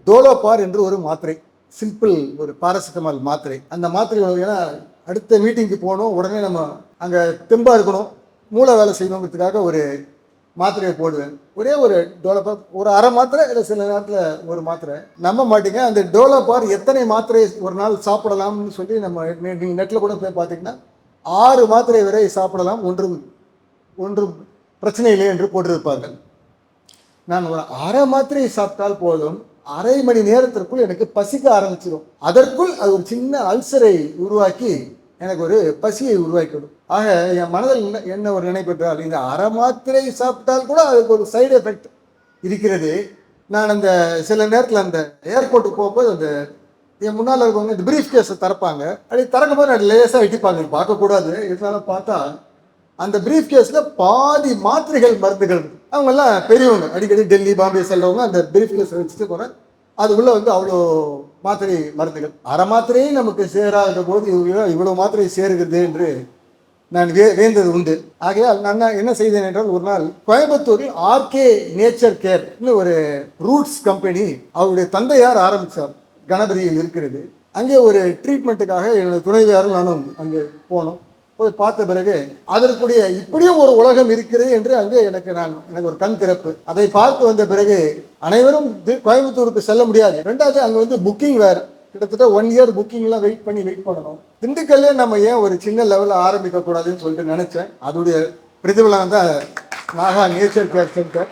டோலோபார் என்று ஒரு மாத்திரை, சிம்பிள் ஒரு பாராசிட்டமால் மாத்திரை. அந்த மாத்திரை ஏன்னா அடுத்த மீட்டிங்க்கு போகணும், உடனே நம்ம அங்கே தெம்பா இருக்கணும், மூளை வேலை செய்யணுங்கிறதுக்காக ஒரு மாத்திரையை போடுவேன். ஒரே ஒரு டோலோபார், ஒரு அரை மாத்திரை, இல்லை சில நேரத்தில் ஒரு மாத்திரை. நம்ப மாட்டீங்க, அந்த டோலோபார் எத்தனை மாத்திரை ஒரு நாள் சாப்பிடலாம்னு சொல்லி நம்ம நீங்கள் நெட்டில் கூட போய் பார்த்தீங்கன்னா 6 மாத்திரை வரை சாப்பிடலாம், ஒன்றும் பிரச்சனை இல்லை என்று போட்டிருப்பார்கள். நான் ஒரு அரை மாத்திரையை சாப்பிட்டால் போதும், அரை மணி நேரத்திற்குள் எனக்கு பசிக்க ஆரம்பிச்சிடும். அதற்குள் அது ஒரு சின்ன அல்சரை உருவாக்கி எனக்கு ஒரு பசியை உருவாக்கிவிடும். ஆக என் மனதில் என்ன ஒரு நினைப்பு என்றால், இந்த அரை மாத்திரை சாப்பிட்டால் கூட அதுக்கு ஒரு சைடு எஃபெக்ட் இருக்கிறது. நான் அந்த சில நேரத்தில் அந்த ஏர்போர்ட்டுக்கு போகும்போது அந்த என் முன்னால் இருக்கவங்க இந்த பிரீஃப் கேஸை திறப்பாங்க. அப்படி திறக்கும் போது நான் லேசாக வெட்டிப்பாங்க, பார்க்கக்கூடாது, இருந்தாலும் பார்த்தா அந்த பிரீஃப் கேஸில் பாதி மாத்திரைகள் மருந்துகள். அவங்கெல்லாம் பெரியவங்க, அடிக்கடி டெல்லி பாம்பே செல்றவங்க அந்த பிரீஃப் கேஸை வச்சுட்டு போகிறேன். அதுக்குள்ளே அவ்வளோ மாத்திரை மருந்துகள். அரை மாத்திரையும் நமக்கு சேராத போது இவ்வளோ மாத்திரை சேருகிறது என்று நான் வேந்தது உண்டு. ஆகையால் நான் என்ன செய்தேன் என்றால், ஒரு நாள் கோயம்புத்தூரில் ஆர்கே நேச்சர் கேர்னு ஒரு ரூட்ஸ் கம்பெனி அவருடைய தந்தையார் ஆரம்பித்தார், கணபதியில் இருக்கிறது. அங்கே ஒரு ட்ரீட்மெண்ட்டுக்காக என்னோட துணைவியாரும் நானும் அங்கே போனோம். போய் பார்த்த பிறகு அதற்குரிய இப்படியும் ஒரு உலகம் இருக்கிறது என்று அங்கே எனக்கு ஒரு கண் திறப்பு. அதை பார்த்து வந்த பிறகு அனைவரும் கோயம்புத்தூருக்கு செல்ல முடியாது. ரெண்டாவது அங்கே புக்கிங் வேறு, கிட்டத்தட்ட 1 இயர் புக்கிங்லாம் வெயிட் பண்ணணும். திண்டுக்கல்லே நம்ம ஏன் ஒரு சின்ன லெவலில் ஆரம்பிக்க கூடாதுன்னு சொல்லிட்டு நினைச்சேன். அதோடைய பிரதிபலன் தான் நாகா நேச்சர் கேர் சென்டர்.